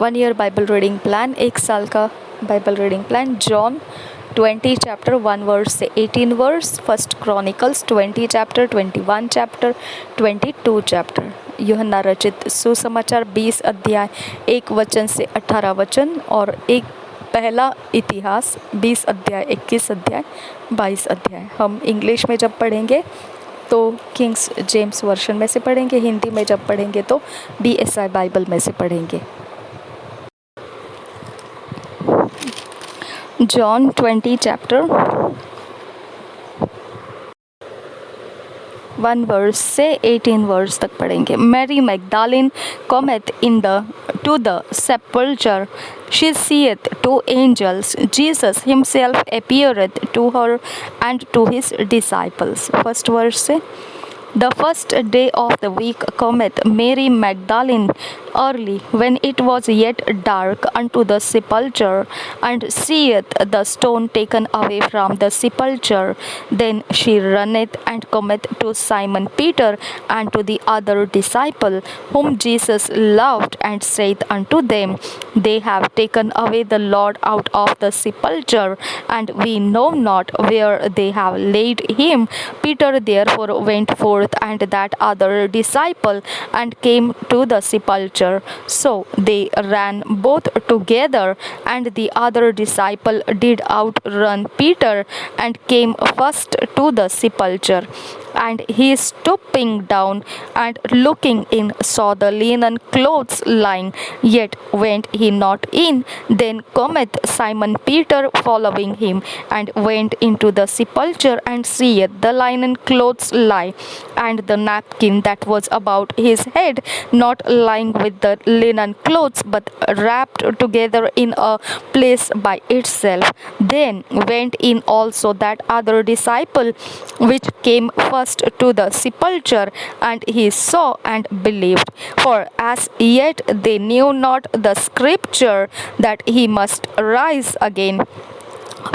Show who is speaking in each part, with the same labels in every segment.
Speaker 1: 1 year Bible reading plan, 1 साल का Bible reading plan. John 20 chapter 1 verse से 18 verse, first Chronicles 20 chapter 21 chapter 22 chapter. यूहन्ना रचित सुसमाचार 20 अध्याय 1 वचन से 18 वचन और एक पहला इतिहास 20 अध्याय 21 अध्याय 22 अध्याय। हम इंग्लिश में जब पढ़ेंगे तो किंग्स जेम्स वर्शन में से पढ़ेंगे, हिंदी में जब पढ़ेंगे तो BSI बाइबल में से पढ़ेंगे। जॉन 20 चैप्टर 1 वर्स से 18 वर्स तक पढ़ेंगे। Mary Magdalene cometh in to the sepulchre. She seeth 2 angels. Jesus himself appeareth to her and to his disciples. First verse से, the first day of the week cometh Mary Magdalene early, when it was yet dark, unto the sepulchre, and seeth the stone taken away from the sepulchre. Then she runneth and cometh to Simon Peter and to the other disciple, whom Jesus loved, and saith unto them, They have taken away the Lord out of the sepulchre, and we know not where they have laid him. Peter therefore went forth and that other disciple, and came to the sepulchre. So they ran both together, and the other disciple did outrun Peter, and came first to the sepulchre. And he, stooping down and looking in, saw the linen clothes lying, yet went he not in. Then cometh Simon Peter following him, and went into the sepulchre, and seeth the linen clothes lie, and the napkin that was about his head, not lying with the linen clothes, but wrapped together in a place by itself. Then went in also that other disciple which came first to the sepulchre, and he saw and believed. For as yet they knew not the scripture, that he must rise again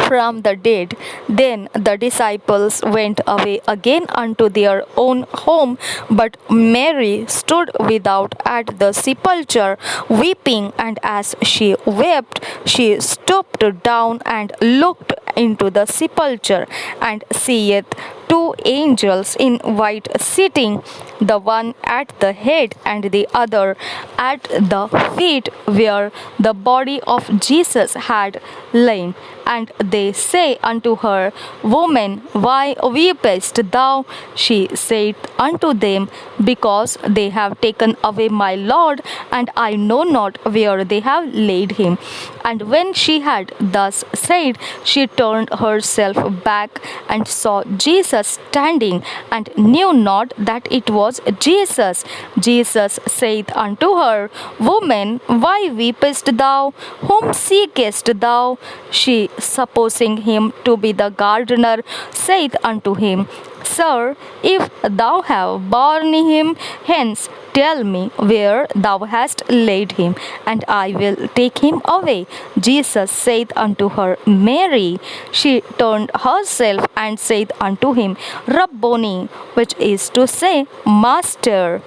Speaker 1: from the dead. Then the disciples went away again unto their own home, but Mary stood without at the sepulchre, weeping. And as she wept, she stooped down and looked into the sepulchre, and seeth 2 angels in white sitting, the one at the head and the other at the feet, where the body of Jesus had lain. And they say unto her, Woman, why weepest thou? She said unto them, Because they have taken away my Lord, and I know not where they have laid him. And when she had thus said, she turned herself back, and saw Jesus standing, and knew not that it was Jesus. Jesus saith unto her, Woman, why weepest thou? Whom seekest thou? She, supposing him to be the gardener, saith unto him, Sir, if thou have borne him hence, tell me where thou hast laid him, and I will take him away. Jesus saith unto her, Mary. She turned herself and saith unto him, Rabboni, which is to say, Master.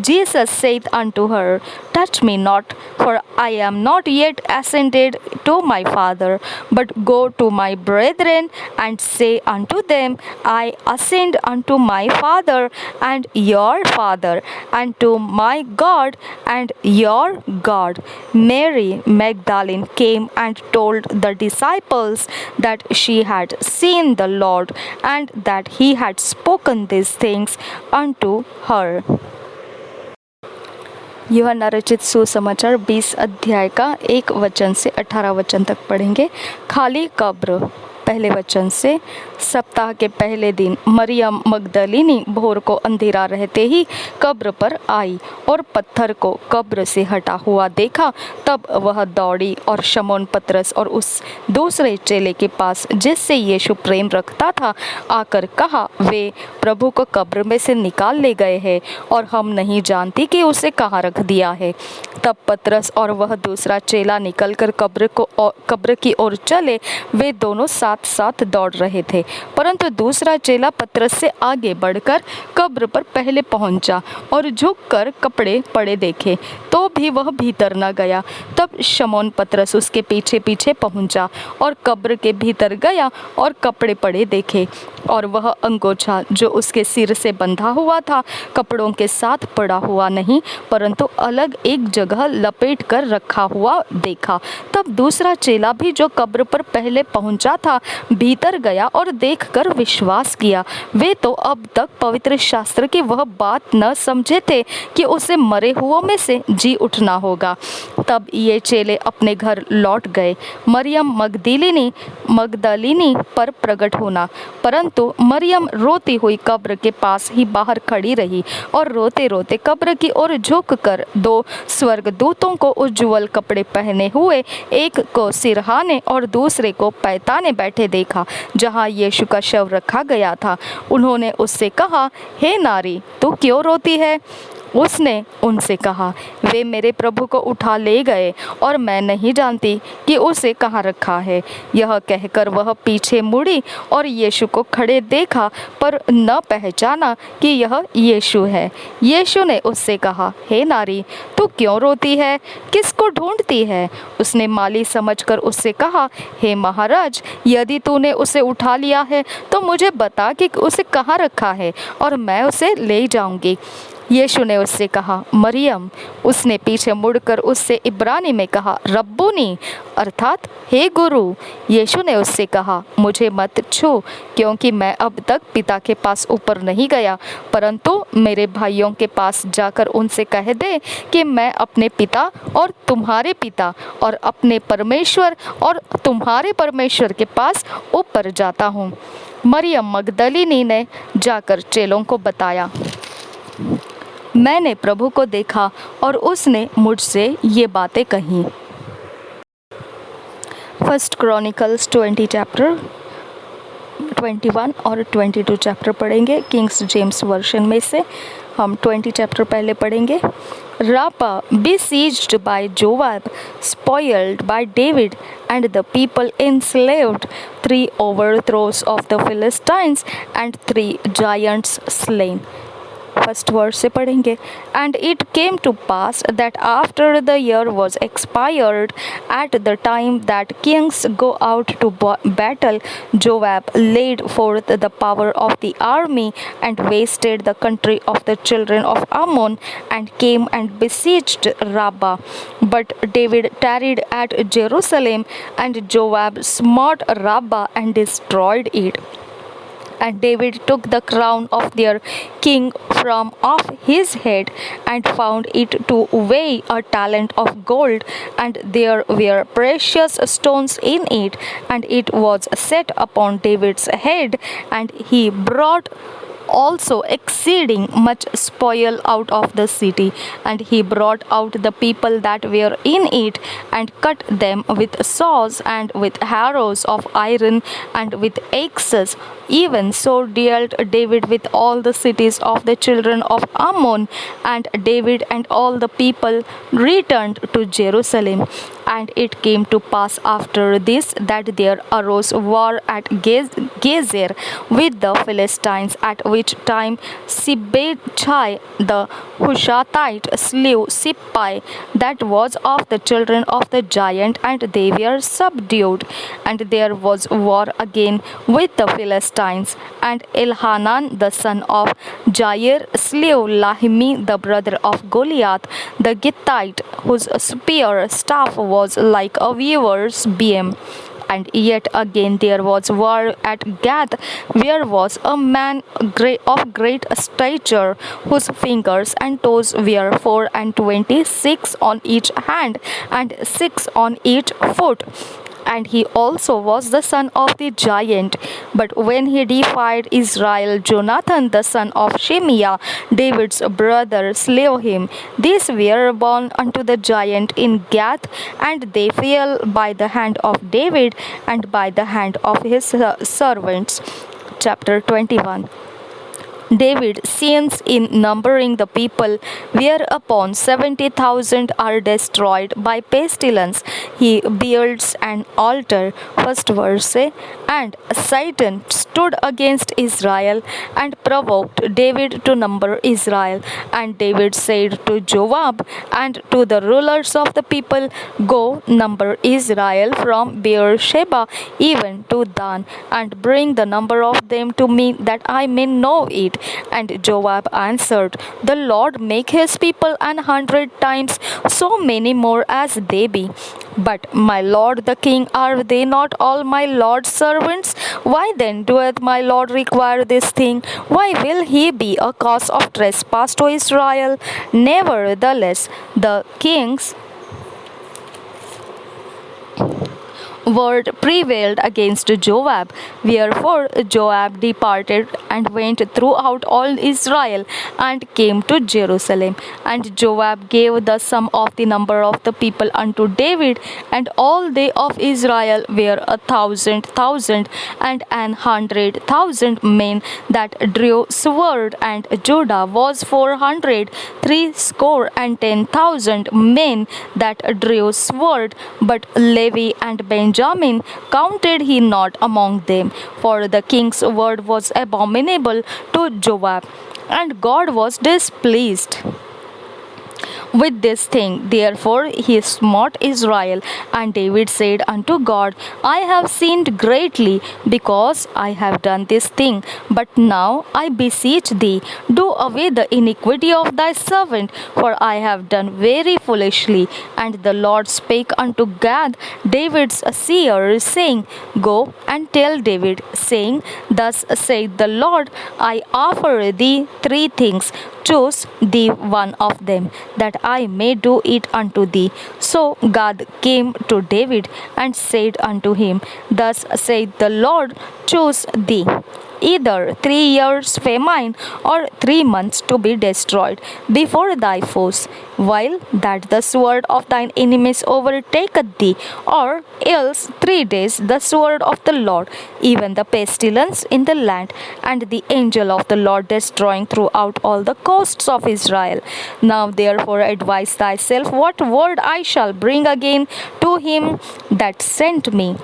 Speaker 1: Jesus saith unto her, Touch me not, for I am not yet ascended to my Father, but go to my brethren, and say unto them, I ascend unto my Father and your Father, and to my God and your God. Mary Magdalene came and told the disciples that she had seen the Lord, and that he had spoken these things unto her. यूहन्ना रचित सुसमाचार 20 अध्याय का 1 वचन से 18 वचन तक पढ़ेंगे। खाली कब्र। पहले वचन से, सप्ताह के पहले दिन मरियम मगदलीनी भोर को अंधेरा रहते ही कब्र पर आई और पत्थर को कब्र से हटा हुआ देखा। तब वह दौड़ी और शमौन पतरस और उस दूसरे चेले के पास जिससे यीशु प्रेम रखता था आकर कहा, वे प्रभु को कब्र में से निकाल ले गए हैं, और हम नहीं जानती कि उसे कहाँ रख दिया है। तब पतरस और वह दूसरा चेला निकलकर कब्र की ओर चले। वे दोनों साथ साथ साथ दौड़ रहे थे, परंतु दूसरा चेला पतरस से आगे बढ़कर कब्र पर पहले पहुंचा और झुककर कपड़े पड़े देखे, तो भी वह भीतर न गया। तब शमौन पतरस उसके पीछे पीछे पहुंचा और कब्र के भीतर गया और कपड़े पड़े देखे, और वह अंगोछा जो उसके सिर से बंधा हुआ था कपड़ों के साथ पड़ा हुआ नहीं, परंतु अलग एक जगह लपेट कर रखा हुआ देखा। तब दूसरा चेला भी जो कब्र पर पहले पहुंचा था भीतर गया और देखकर विश्वास किया। वे तो अब तक पवित्र शास्त्र की वह बात न समझे थे कि उसे मरे हुओं में से जी उठना होगा। तब ये चेले अपने घर लौट गए। मरियम मगदलिनी पर प्रकट होना। परंतु मरियम रोती हुई कब्र के पास ही बाहर खड़ी रही और रोते रोते कब्र की ओर झुककर दो स्वर्गदूतों को उज्ज्वल कपड़े पहने हुए, एक को सिरहाने और दूसरे को पैताने बैठे देखा, जहाँ यीशु का शव रखा गया था। उन्होंने उससे कहा, हे नारी, तू क्यों रोती है? उसने उनसे कहा, वे मेरे प्रभु को उठा ले गए और मैं नहीं जानती कि उसे कहाँ रखा है। यह कहकर वह पीछे मुड़ी और यीशु को खड़े देखा, पर न पहचाना कि यह यीशु है। यीशु ने उससे कहा, हे नारी, तू क्यों रोती है? किसको ढूंढती है? उसने माली समझकर उससे कहा, हे महाराज, यदि तूने उसे उठा लिया है तो मुझे बता कि उसे कहाँ रखा है और मैं उसे ले जाऊंगी। यीशु ने उससे कहा, मरियम। उसने पीछे मुड़कर उससे इब्रानी में कहा, रब्बुनी, अर्थात हे गुरु। यीशु ने उससे कहा, मुझे मत छू, क्योंकि मैं अब तक पिता के पास ऊपर नहीं गया, परंतु मेरे भाइयों के पास जाकर उनसे कह दे कि मैं अपने पिता और तुम्हारे पिता और अपने परमेश्वर और तुम्हारे परमेश्वर के पास ऊपर जाता हूँ। मरियम मगदलिनी ने जाकर चेलों को बताया, मैंने प्रभु को देखा और उसने मुझसे ये बातें कहीं। फर्स्ट क्रॉनिकल्स 20 चैप्टर 21 और 22 चैप्टर पढ़ेंगे किंग्स जेम्स वर्जन में से। हम 20 चैप्टर पहले पढ़ेंगे। Rabbah besieged by Joab, spoiled by David, and the people enslaved, 3 overthrows of the Philistines and 3 giants slain। First word से पढ़ेंगे। And it came to pass that after the year was expired at the time that kings go out to battle, Joab laid forth the power of the army and wasted the country of the children of Ammon and came and besieged Rabbah. But David tarried at Jerusalem, and Joab smote Rabbah and destroyed it. And David took the crown of their king from off his head and found it to weigh a talent of gold, and there were precious stones in it, and it was set upon David's head, and he brought also exceeding much spoil out of the city. And he brought out the people that were in it, and cut them with saws and with harrows of iron and with axes. Even so dealt David with all the cities of the children of Ammon. And David and all the people returned to Jerusalem. And it came to pass after this that there arose war at Gezer with the Philistines, at which time Sibbechai the Hushathite slew Sippai, that was of the children of the giant, and they were subdued. And there was war again with the Philistines, and Elhanan the son of Jair slew Lahmi the brother of Goliath the Gittite, whose spear staff was like a weaver's beam. And yet again there was war at Gath, where was a man of great stature, whose fingers and toes were 24 on each hand, and 6 on each foot. And he also was the son of the giant. But when he defied Israel, Jonathan the son of Shimeah, David's brother, slew him. These were born unto the giant in Gath, and they fell by the hand of David and by the hand of his servants. Chapter 21. David sins in numbering the people, whereupon 70,000 are destroyed by pestilence. He builds an altar. First verse. And Satan stood against Israel and provoked David to number Israel. And David said to Joab and to the rulers of the people, Go number Israel from Beersheba even to Dan, and bring the number of them to me, that I may know it. And Joab answered, The Lord make his people 100 times so many more as they be. But my lord the king, are they not all my lord's servants? Why then doeth my lord require this thing? Why will he be a cause of trespass to Israel? Nevertheless, the king's word prevailed against Joab. Wherefore Joab departed and went throughout all Israel and came to Jerusalem. And Joab gave the sum of the number of the people unto David, and all they of Israel were 1,000,000 and 100,000 men that drew sword, and Judah was 400 threescore and 10,000 men that drew sword, but Levi and Benjamin counted he not among them, for the king's word was abominable to Joab, and God was displeased with this thing. Therefore he smote Israel. And David said unto God, I have sinned greatly, because I have done this thing. But now I beseech thee, do away the iniquity of thy servant, for I have done very foolishly. And the Lord spake unto Gad, David's seer, saying, Go and tell David, saying, Thus saith the Lord, I offer thee 3 things. Choose thee one of them, that I may do it unto thee. So Gad came to David and said unto him, Thus saith the Lord, choose thee either 3 years famine, or 3 months to be destroyed before thy foes, while that the sword of thine enemies overtaketh thee, or else 3 days the sword of the Lord, even the pestilence in the land, and the angel of the Lord destroying throughout all the coasts of Israel. Now therefore advise thyself what word I shall bring again to him that sent me.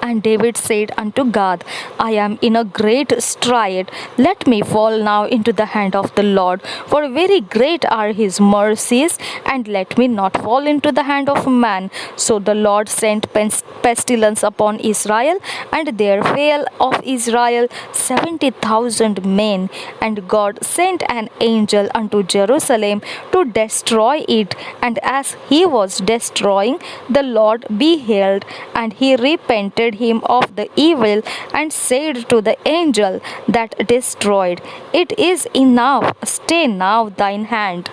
Speaker 1: And David said unto Gad, I am in a great strait. Let me fall now into the hand of the Lord, for very great are his mercies, and let me not fall into the hand of man. So the Lord sent pestilence upon Israel, and there fell of Israel 70,000 men. And God sent an angel unto Jerusalem to destroy it. And as he was destroying, the Lord beheld, and he repented him of the evil, and said to the angel that destroyed, It is enough, stay now thine hand.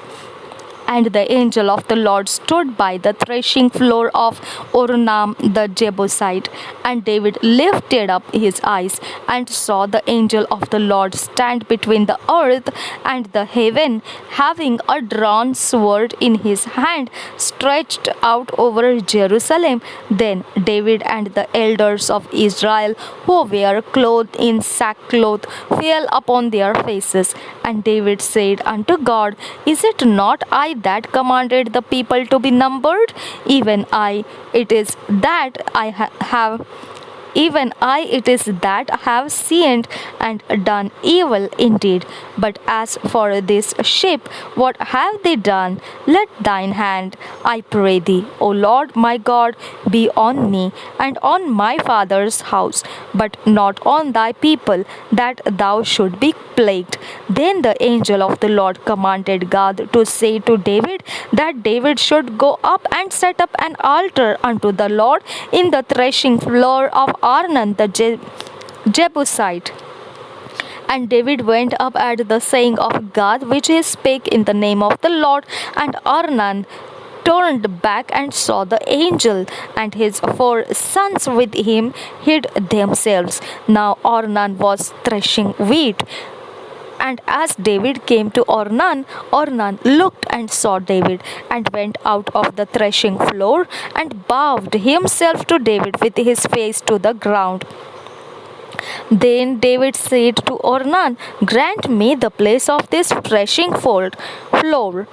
Speaker 1: And the angel of the Lord stood by the threshing floor of Ornan the Jebusite. And David lifted up his eyes and saw the angel of the Lord stand between the earth and the heaven, having a drawn sword in his hand, stretched out over Jerusalem. Then David and the elders of Israel, who were clothed in sackcloth, fell upon their faces. And David said unto God, Is it not I that commanded the people to be numbered? Even I, it is that I have even I it is that have sinned and done evil indeed. But as for this sheep, what have they done? Let thine hand, I pray thee, O Lord my God, be on me and on my father's house, but not on thy people, that thou should be plagued. Then the angel of the Lord commanded Gad to say to David, that David should go up and set up an altar unto the Lord in the threshing floor of Ornan the Jebusite. And David went up at the saying of Gad, which he spake in the name of the Lord. And Ornan turned back and saw the angel, and his 4 sons with him hid themselves. Now Ornan was threshing wheat. And as David came to Ornan, Ornan looked and saw David, and went out of the threshing floor, and bowed himself to David with his face to the ground. Then David said to Ornan, "Grant me the place of this threshing floor,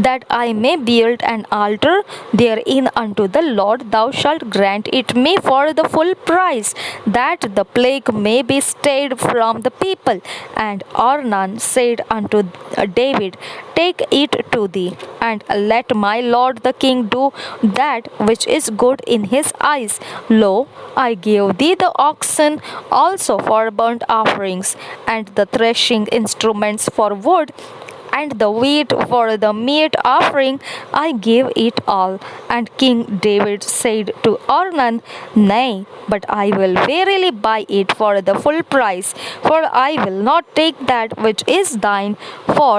Speaker 1: that I may build an altar therein unto the Lord. Thou shalt grant it me for the full price, that the plague may be stayed from the people." And Ornan said unto David, "Take it to thee, and let my lord the king do that which is good in his eyes. Lo, I give thee the oxen also for burnt offerings, and the threshing instruments for wood, and the wheat for the meat offering. I give it all." And King David said to Ornan, "Nay, but I will verily buy it for the full price, for I will not take that which is thine for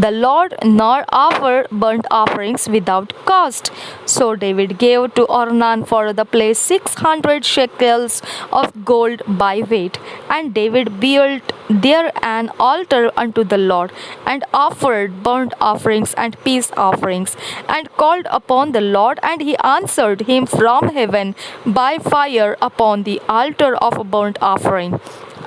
Speaker 1: the Lord, nor offer burnt offerings without cost." So David gave to Ornan for the place 600 shekels of gold by weight. And David built there an altar unto the Lord, and offered burnt offerings and peace offerings, and called upon the Lord, and he answered him from heaven by fire upon the altar of burnt offering.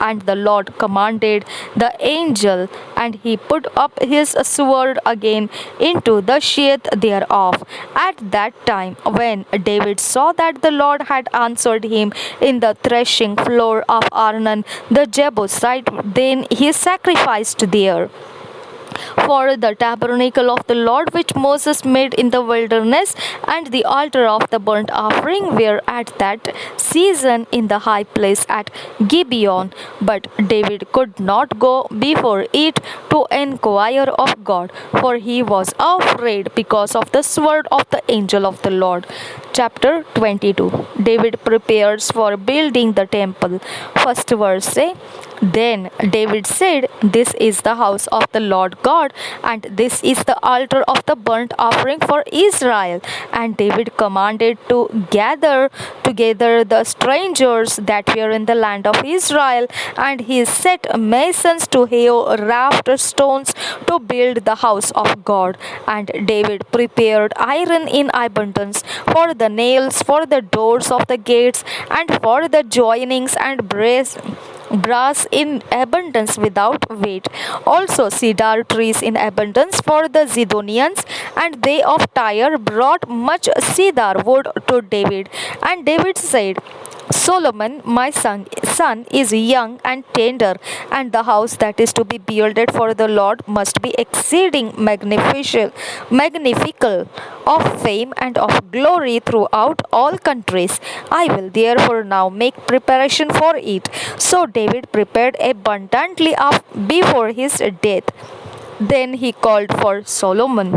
Speaker 1: And the Lord commanded the angel, and he put up his sword again into the sheath thereof. At that time, when David saw that the Lord had answered him in the threshing floor of Arnon the Jebusite, then he sacrificed there. For the tabernacle of the Lord which Moses made in the wilderness, and the altar of the burnt offering, were at that season in the high place at Gibeon. But David could not go before it to inquire of God, for he was afraid because of the sword of the angel of the Lord. Chapter 22. David prepares for building the temple. First verse say, "Then David said, This is the house of the Lord God, and this is the altar of the burnt offering for Israel." And David commanded to gather together the strangers that were in the land of Israel, and he set masons to hew raft stones to build the house of God. And David prepared iron in abundance for the nails, for the doors of the gates, and for the joinings, and brass in abundance without weight. Also cedar trees in abundance for the Zidonians, and they of Tyre brought much cedar wood to David. And David said, "Solomon, my son is young and tender, and the house that is to be builded for the Lord must be exceeding magnifical, of fame and of glory throughout all countries. I will therefore now make preparation for it." So David prepared abundantly before his death. Then he called for Solomon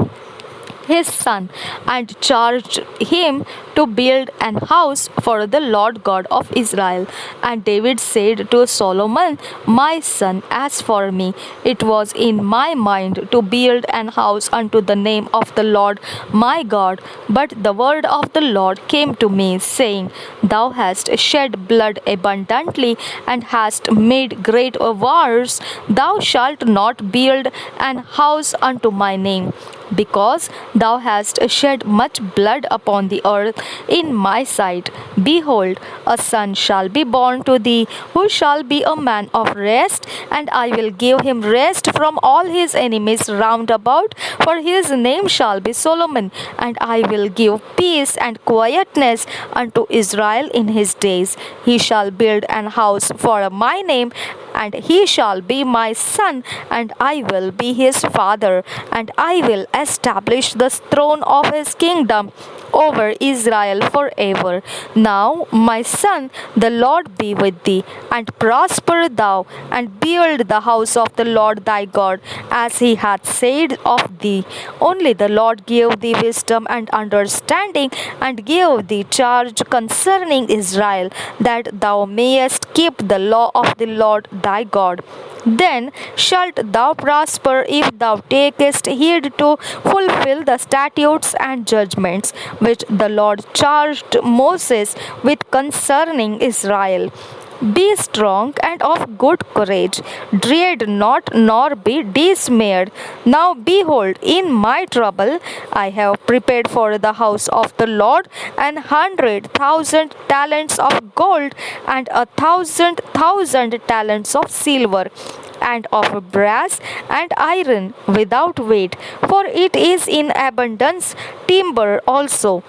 Speaker 1: his son, and charged him to build an house for the Lord God of Israel. And David said to Solomon, "My son, as for me, it was in my mind to build an house unto the name of the Lord my God. But the word of the Lord came to me, saying, Thou hast shed blood abundantly, and hast made great wars. Thou shalt not build an house unto my name, because thou hast shed much blood upon the earth in my sight. Behold, a son shall be born to thee, who shall be a man of rest, and I will give him rest from all his enemies round about, for his name shall be Solomon. And I will give peace and quietness unto Israel in his days. He shall build an house for my name, and he shall be my son, and I will be his father, and I will establish the throne of his kingdom over Israel forever. Now, my son, the Lord be with thee, and prosper thou, and build the house of the Lord thy God, as he hath said of thee. Only the Lord give thee wisdom and understanding, and give thee charge concerning Israel, that thou mayest keep the law of the Lord thy God. Then shalt thou prosper if thou takest heed to fulfill the statutes and judgments which the Lord charged Moses with concerning Israel. Be strong and of good courage. Dread not, nor be dismayed. Now behold, in my trouble I have prepared for the house of the Lord 100,000 talents of gold and 1,000 talents of silver and of brass and iron without weight, for it is in abundance, timber also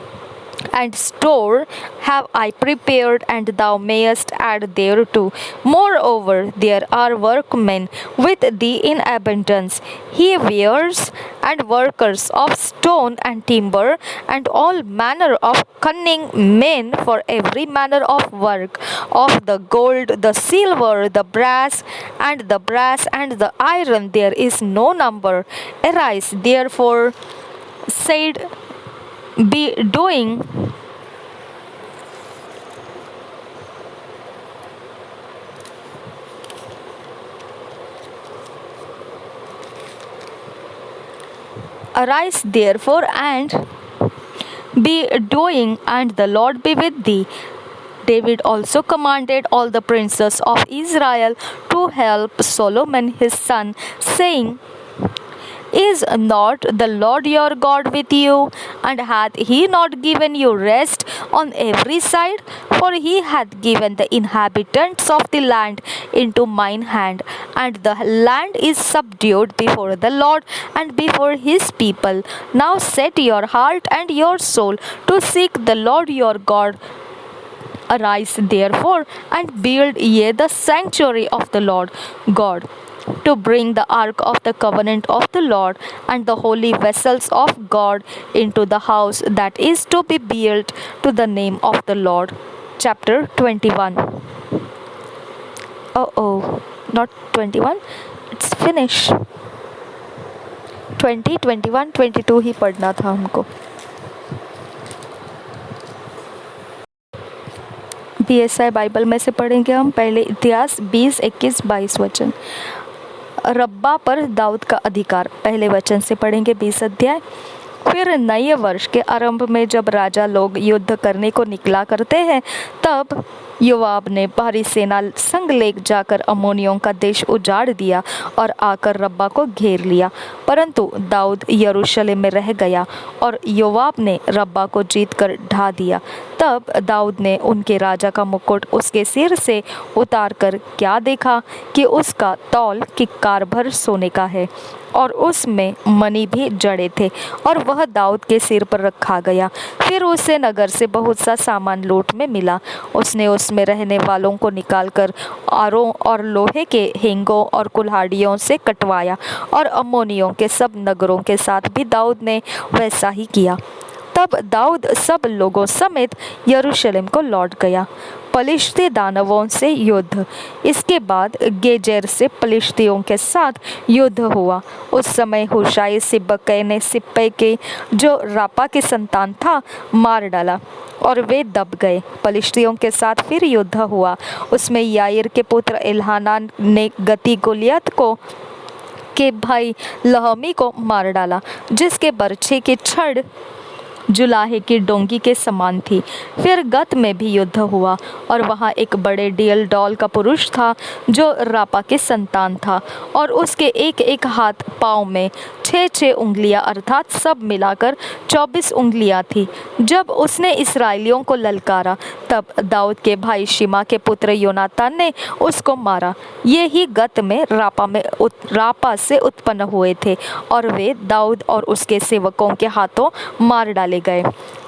Speaker 1: and store have I prepared, and thou mayest add thereto. Moreover, there are workmen with thee in abundance, hewyers and workers of stone and timber, and all manner of cunning men for every manner of work, of the gold, the silver, the brass, and the iron there is no number. Arise, therefore, said be doing arise therefore and be doing, and the Lord be with thee. David also commanded all the princes of Israel to help Solomon his son, saying, Is not the Lord your God with you? And hath he not given you rest on every side? For he hath given the inhabitants of the land into mine hand, and the land is subdued before the Lord and before his people. Now set your heart and your soul to seek the Lord your God. Arise therefore and build ye the sanctuary of the Lord God, to bring the ark of the covenant of the Lord and the holy vessels of God into the house that is to be built to the name of the Lord. Chapter 21. Not 21, it's finished. 20, 21, 22 ही पढ़ना था हमको. BSI Bible में से पढ़ेंगे हम. पहले इतिहास 20, 21, 22 वचन. रब्बा पर दाऊद का अधिकार, पहले वचन से पढ़ेंगे 20 अध्याय. फिर नए वर्ष के आरंभ में जब राजा लोग युद्ध करने को निकला करते हैं, तब योआब ने भारी सेना संग ले जाकर अम्मोनियों का देश उजाड़ दिया और आकर रब्बा को घेर लिया. परंतु दाऊद यरूशलेम में रह गया और योआब ने रब्बा को जीत कर ढा दिया. तब दाऊद ने उनके राजा का मुकुट उसके सिर से उतार कर क्या देखा कि उसका तौल किक्कार भर सोने का है और उसमें मणि भी जड़े थे, और वह दाऊद के सिर पर रखा गया. फिर उसे नगर से बहुत सा सामान लूट में मिला. उसने उसमें रहने वालों को निकालकर आरों और लोहे के हिंगों और कुल्हाड़ियों से कटवाया, और अम्मोनियों के सब नगरों के साथ भी दाऊद ने वैसा ही किया. तब दाऊद सब लोगों समेत यरूशलेम को लौट गया. पलिश्ती दानवों से युद्ध. इसके बाद गेजेर से पलिश्तियों के साथ युद्ध हुआ. उस समय हुशाई सिब्बकै ने सिप्पै के, जो रापा की संतान था, मार डाला और वे दब गए. पलिश्तियों के साथ फिर युद्ध हुआ. उसमें याईर के पुत्र एल्हानान ने गती गोलियत को के भाई लहमी को मार डाला, जिसके बर्छे की छड़ जुलाहे की डोंगी के समान थी. फिर गत में भी युद्ध हुआ, और वहाँ एक बड़े डियल डॉल का पुरुष था जो रापा के संतान था, और उसके एक एक हाथ पाँव में 6 उंगलियां अर्थात सब मिलाकर 24 उंगलियां थी. जब उसने इस्राएलियों को ललकारा, तब दाऊद के भाई शिमा के पुत्र योनातान ने उसको मारा. ये ही गत में रापा से उत्पन्न हुए थे, और वे दाऊद और उसके सेवकों के हाथों मार डाले गए.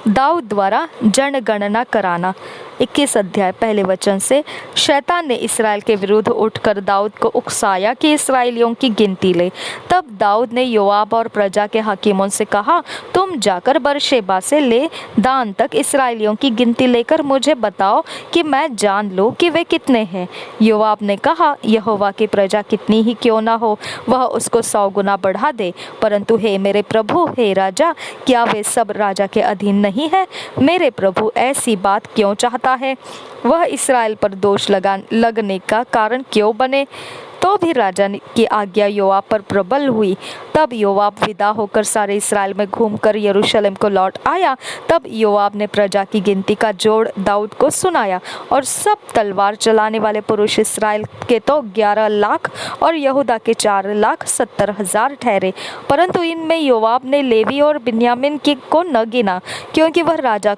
Speaker 1: दाऊद द्वारा जनगणना कराना. 21 अध्याय पहले वचन से. शैतान ने इसराइल के विरुद्ध उठकर दाऊद को उकसाया कि इसराइलियों की गिनती ले. तब दाऊद ने योआब और प्रजा के हकीमों से कहा, तुम जाकर बरशेबा से ले दान तक इसराइलियों की गिनती लेकर मुझे बताओ कि मैं जान लूं कि वे कितने हैं. योआब ने कहा, यहोवा की प्रजा कितनी ही क्यों ना हो, वह उसको 100 गुना बढ़ा दे. परंतु हे मेरे प्रभु, हे राजा, क्या वे सब राजा के अधीन नहीं है? मेरे प्रभु ऐसी बात क्यों चाहता है? वह इसराइल पर दोष लगने का कारण क्यों बने? तो भी राजा की आज्ञा योआब पर प्रबल हुई। तब योआब विदा होकर सारे इसराइल में घूमकर यरूशलेम को लौट आया। तब योआब ने प्रजा की गिनती का जोड़ दाऊद को सुनाया, और सब तलवार चलाने वाले पुरुष इसराइल के तो 11 लाख और यहूदा के 4,70,000 ठहरे। परंतु इनमें योआब ने लेवी और बिन्यामीन को न गिना, क्योंकि वह राजा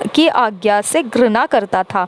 Speaker 1: की आज्ञा से घृणा करता था।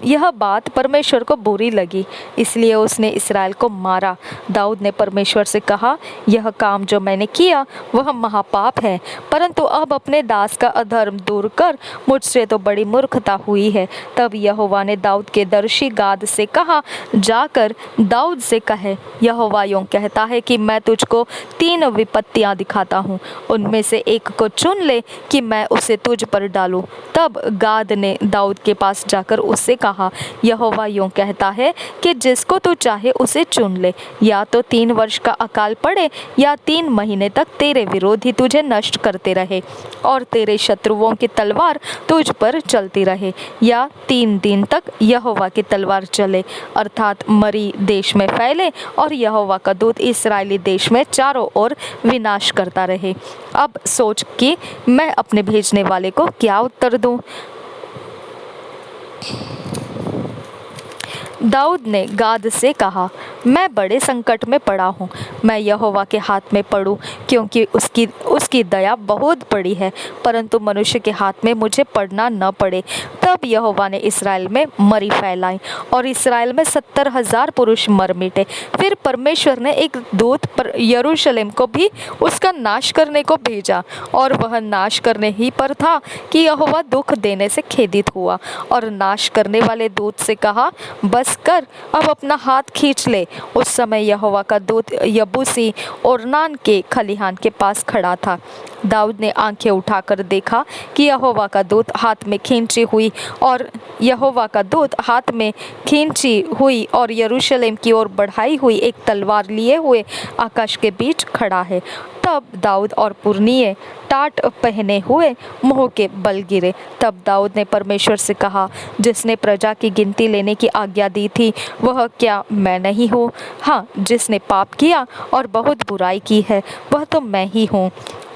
Speaker 1: यह बात परमेश्वर को बुरी लगी, इसलिए उसने इसराइल को मारा। दाऊद ने परमेश्वर से कहा, यह काम जो मैंने किया वह महापाप है, परंतु अब अपने दास का अधर्म दूर कर, मुझसे तो बड़ी मूर्खता हुई है। तब यहोवा ने दाऊद के दर्शी गाद से कहा, जाकर दाऊद से कहे, यहोवा यूं कहता है कि मैं तुझको 3 विपत्तियां दिखाता हूँ, उनमें से एक को चुन ले कि मैं उसे तुझ पर डालूं। तब गाद ने दाऊद के पास जाकर उससे कहा, यहोवा यूं कहता है कि जिसको तू चाहे उसे चुन ले, या तो 3 वर्ष का अकाल पड़े, या 3 महीने तक तेरे विरोधी तुझे नष्ट करते रहे, और तेरे शत्रुओं की तलवार तुझ पर चलती रहे, या 3 दिन तक यहोवा की तलवार चले, अर्थात मरी देश में फैले, और यहोवा का दूत इस्राएली देश में चारों ओर विनाश करता रहे। अब सोच कि मैं अपने भेजने वाले को क्या उत्तर दूं। दाऊद ने गाद से कहा, मैं बड़े संकट में पड़ा हूँ, मैं यहोवा के हाथ में पड़ूं, क्योंकि उसकी दया बहुत बड़ी है, परंतु मनुष्य के हाथ में मुझे पड़ना न पड़े। तब यहोवा ने इसराइल में मरी फैलाई, और इसराइल में 70,000 पुरुष मर मिटे। फिर परमेश्वर ने एक दूत पर यरूशलेम को भी उसका नाश करने को भेजा, और वह नाश करने ही पर था कि यहोवा दुख देने से खेदित हुआ, और नाश करने वाले दूत से कहा, बस कर, अब अपना हाथ खींच ले। उस समय यहोवा का दूत यबूसी ओर्नान के खलिहान के पास खड़ा था। दाऊद ने आंखें उठाकर देखा कि यहोवा का दूत हाथ में खींची हुई और यरूशलेम की ओर बढ़ाई हुई एक तलवार लिए हुए आकाश के बीच खड़ा है। तब दाऊद और पुरनिये टाट पहने हुए मुंह के बल गिरे। तब दाऊद ने परमेश्वर से कहा, जिसने प्रजा की गिनती लेने की आज्ञा दी थी, वह क्या मैं नहीं हूँ? हाँ, जिसने पाप किया और बहुत बुराई की है, वह तो मैं ही हूँ।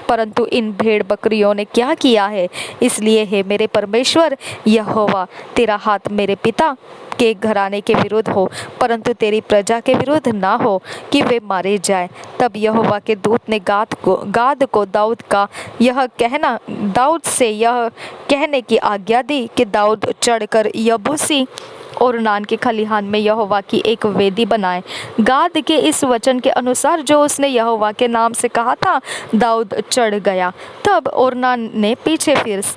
Speaker 1: परंतु इन भेड़ बकरियों ने क्या किया है? इसलिए हे मेरे परमेश्वर यहोवा, तेरा हाथ मेरे पिता के घराने के विरुद्ध हो, परंतु तेरी प्रजा के विरुद्ध ना हो कि वे मारे जाए। तब यहोवा के दूत ने गाद को दाऊद से यह कहने की आज्ञा दी कि दाऊद चढ़कर यबूसी ओर्नान के खलिहान में यहोवा की एक वेदी बनाए। गाद के इस वचन के अनुसार जो उसने यहोवा के नाम से कहा था, दाऊद चढ़ गया। तब ओर्नान ने पीछे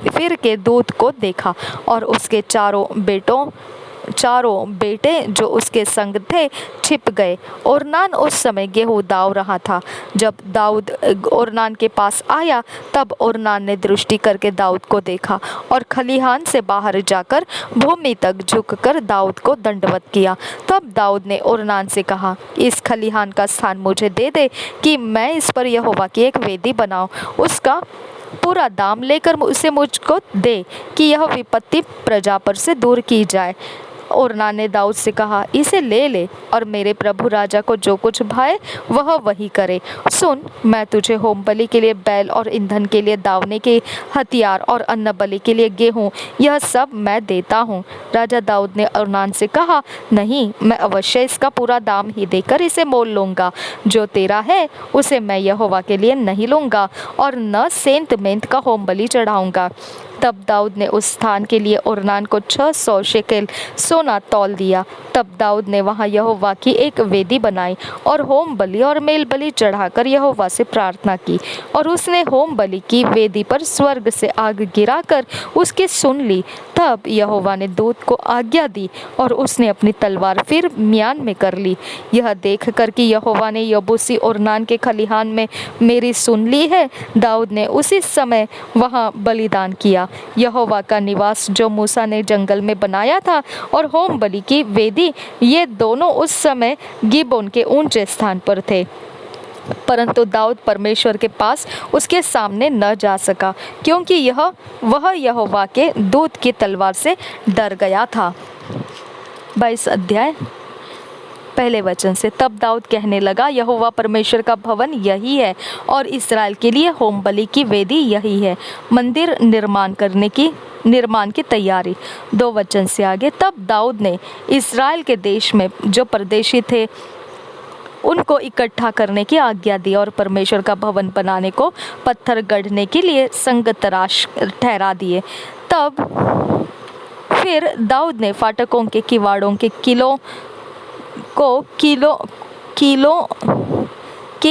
Speaker 1: फिर के दूत को देखा, और उसके चारों बेटे जो उसके संग थे छिप गए। ओर्नान उस समय गेहूं दाव रहा था। जब दाऊद ओर्नान के पास आया, तब ओर्नान ने दृष्टि करके दाऊद को देखा, और खलिहान से बाहर जाकर भूमि तक झुककर दाऊद को दंडवत किया। तब दाऊद ने ओर्नान से कहा, इस खलिहान का स्थान मुझे दे दे कि मैं इस पर यहोवा की एक वेदी बनाऊं। उसका पूरा दाम लेकर उसे मुझको दे कि यह विपत्ति प्रजा पर से दूर की जाए। ओर्नान ने दाऊद से कहा, इसे ले ले, और मेरे प्रभु राजा को जो कुछ भाए वह वही करे। सुन, मैं तुझे होम बलि के लिए बैल और ईंधन के लिए दावने के हथियार और अन्न बलि के लिए गेहूं, यह सब मैं देता हूँ। राजा दाऊद ने ओर्नान से कहा, नहीं, मैं अवश्य इसका पूरा दाम ही देकर इसे मोल लूँगा। जो तेरा है उसे मैं यहोवा के लिए नहीं लूँगा, और न सेंत मेंत का होम बलि चढ़ाऊँगा। तब दाऊद ने उस स्थान के लिए ओर्नान को 600 शेकेल सोना तौल दिया। तब दाऊद ने वहां यहोवा की एक वेदी बनाई, और होम बलि और मेल बलि चढ़ाकर यहोवा से प्रार्थना की। और उसने होम बलि की वेदी पर स्वर्ग से आग गिराकर उसकी सुन ली। तब यहोवा ने दूत को आज्ञा दी, और उसने अपनी तलवार फिर म्यान में कर ली। यह देख कर कि यहोवा ने यबूसी ओर्नान के खलिहान में मेरी सुन ली है, दाऊद ने उसी समय वहां बलिदान किया। यहोवा का निवास जो मूसा ने जंगल में बनाया था, और होम बलि की वेदी, ये दोनों उस समय गिबोन के ऊंचे स्थान पर थे। परंतु दाऊद परमेश्वर के पास उसके सामने न जा सका, क्योंकि वह यहोवा के दूत की तलवार से डर गया था। 22 अध्याय। पहले वचन से। तब दाऊद कहने लगा, यहोवा परमेश्वर का भवन यही है और इस्राएल के लिए होम बलि की वेदी यही है। मंदिर निर्माण की तैयारी। 2 वचन से आगे, तब दाऊद ने इस्राएल के देश में जो परदेशी थे उनको इकट्ठा करने की आज्ञा दी और परमेश्वर का भवन बनाने को पत्थर गढ़ने के लिए संग तराश ठहरा दिए। तब फिर दाऊद ने फाटकों के किवाड़ों के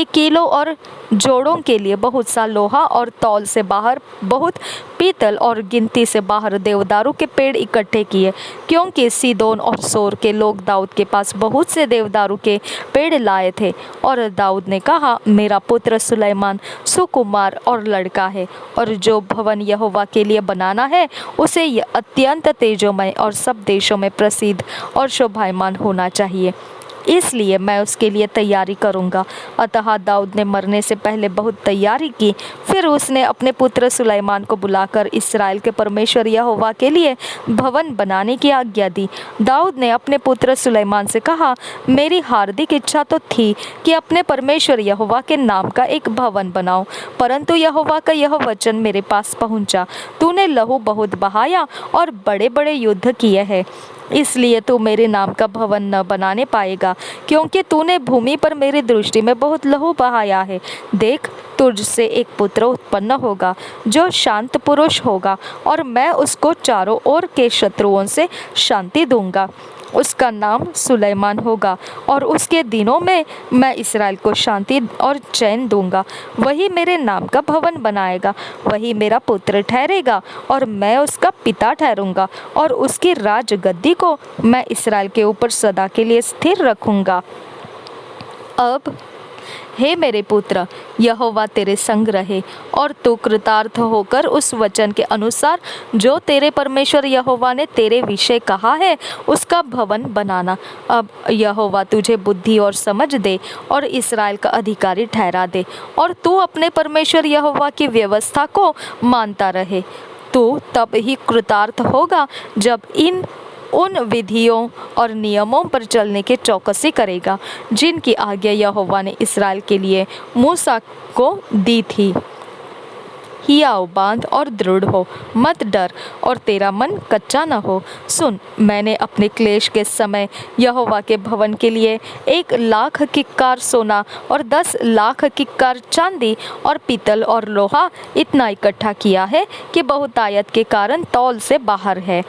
Speaker 1: कीलों और जोड़ों के लिए बहुत सा लोहा और तौल से बाहर बहुत पीतल और गिनती से बाहर देवदारू के पेड़ इकट्ठे किए, क्योंकि सीदोन और सोर के लोग दाऊद के पास बहुत से देवदारू के पेड़ लाए थे। और दाऊद ने कहा, मेरा पुत्र सुलैमान सुकुमार और लड़का है, और जो भवन यहोवा के लिए बनाना है उसे अत्यंत तेजोमय और सब देशों में प्रसिद्ध और शोभायमान होना चाहिए, इसलिए मैं उसके लिए तैयारी करूंगा। अतः दाऊद ने मरने से पहले बहुत तैयारी की। फिर उसने अपने पुत्र सुलैमान को बुलाकर इस्राएल के परमेश्वर यहोवा के लिए भवन बनाने की आज्ञा दी। दाऊद ने अपने पुत्र सुलैमान से कहा, मेरी हार्दिक इच्छा तो थी कि अपने परमेश्वर यहोवा के नाम का एक भवन बनाऊं, परंतु यहोवा का यह वचन मेरे पास पहुंचा, तूने लहू बहुत बहाया और बड़े बड़े युद्ध किए हैं, इसलिए तू मेरे नाम का भवन न बनाने पाएगा, क्योंकि तूने भूमि पर मेरी दृष्टि में बहुत लहू बहाया है। देख, तुझसे एक पुत्र उत्पन्न होगा जो शांत पुरुष होगा, और मैं उसको चारों ओर के शत्रुओं से शांति दूंगा। उसका नाम सुलैमान होगा, और उसके दिनों में मैं इस्राएल को शांति और चैन दूंगा। वही मेरे नाम का भवन बनाएगा, वही मेरा पुत्र ठहरेगा, और मैं उसका पिता ठहरूंगा, और उसकी राजगद्दी को मैं इस्राएल के ऊपर सदा के लिए स्थिर रखूंगा। अब हे मेरे पुत्र, यहोवा तेरे संग रहे, और तू कृतार्थ होकर उस वचन के अनुसार जो तेरे परमेश्वर यहोवा ने तेरे विषय कहा है उसका भवन बनाना। अब यहोवा तुझे बुद्धि और समझ दे और इस्राएल का अधिकारी ठहरा दे, और तू अपने परमेश्वर यहोवा की व्यवस्था को मानता रहे। तू तब ही कृतार्थ होगा जब उन विधियों और नियमों पर चलने की चौकसी करेगा जिनकी आज्ञा यहोवा ने इस्राएल के लिए मूसा को दी थी। हियाव बांध और दृढ़ हो, मत डर और तेरा मन कच्चा न हो। सुन, मैंने अपने क्लेश के समय यहोवा के भवन के लिए 1,00,000 किक्कार सोना और 10 लाख किक्कार चांदी और पीतल और लोहा इतना इकट्ठा किया है कि बहुतायत के कारण तौल से बाहर है।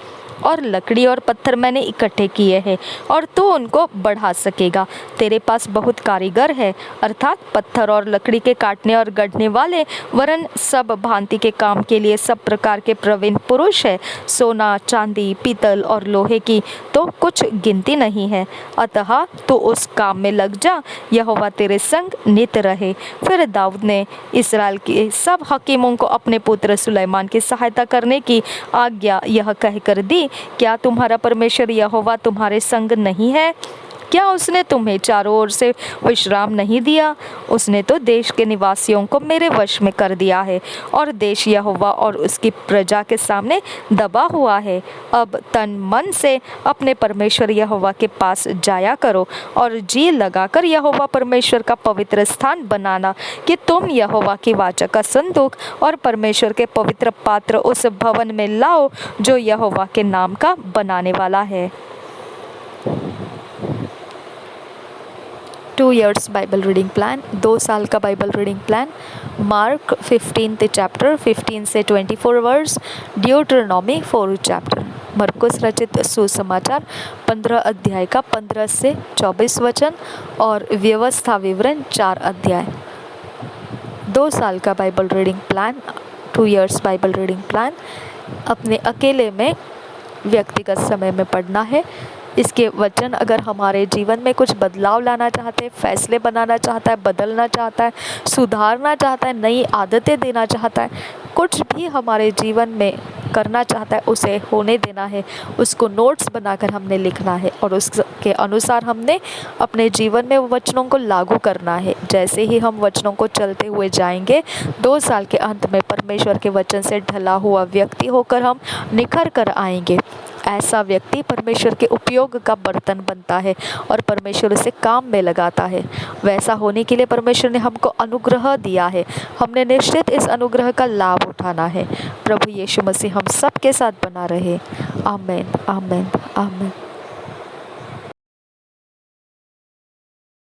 Speaker 1: और लकड़ी और पत्थर मैंने इकट्ठे किए हैं, और तू उनको बढ़ा सकेगा। तेरे पास बहुत कारीगर है, अर्थात पत्थर और लकड़ी के काटने और गढ़ने वाले, वरन सब भांति के काम के लिए सब प्रकार के प्रवीण पुरुष है। सोना, चांदी, पीतल और लोहे की तो कुछ गिनती नहीं है। अतः तू उस काम में लग जा, यहोवा तेरे संग नित रहे। फिर दाऊद ने इस्राएल के सब हकीमों को अपने पुत्र सुलैमान की सहायता करने की आज्ञा यह कहकर दी, क्या तुम्हारा परमेश्वर यहोवा तुम्हारे संग नहीं है? क्या उसने तुम्हें चारों ओर से विश्राम नहीं दिया? उसने तो देश के निवासियों को मेरे वश में कर दिया है, और देश यहोवा और उसकी प्रजा के सामने दबा हुआ है। अब तन मन से अपने परमेश्वर यहोवा के पास जाया करो, और जी लगाकर यहोवा परमेश्वर का पवित्र स्थान बनाना, कि तुम यहोवा की वाचा का संदूक और परमेश्वर के पवित्र पात्र उस भवन में लाओ जो यहोवा के नाम का बनाने वाला है। 2 years बाइबल रीडिंग प्लान, 2 साल का Bible reading plan. Mark 15 chapter 15 से 24 वर्स, ड्यूटरनॉमी 4 चैप्टर। मरकुस रचित सुसमाचार 15 अध्याय का 15 से 24 वचन, और व्यवस्था विवरण 4 अध्याय। 2 साल का Bible reading plan, 2 years Bible reading plan. अपने अकेले में व्यक्तिगत समय में पढ़ना है। इसके वचन अगर हमारे जीवन में कुछ बदलाव लाना चाहते हैं, फैसले बनाना चाहता है, बदलना चाहता है, सुधारना चाहता है, नई आदतें देना चाहता है, कुछ भी हमारे जीवन में करना चाहता है, उसे होने देना है। उसको नोट्स बनाकर हमने लिखना है, और उसके अनुसार हमने अपने जीवन में वचनों को लागू करना है। जैसे ही हम वचनों को चलते हुए जाएंगे, 2 साल के अंत में परमेश्वर के वचन से ढला हुआ व्यक्ति होकर हम निखर कर आएंगे।
Speaker 2: ऐसा व्यक्ति परमेश्वर के उपयोग का बर्तन बनता है और परमेश्वर उसे काम में लगाता है। वैसा होने के लिए परमेश्वर ने हमको अनुग्रह दिया है, हमने निश्चित इस अनुग्रह का लाभ उठाना है। प्रभु यीशु मसीह हम सबके साथ बना रहे। आमीन, आमीन, आमीन।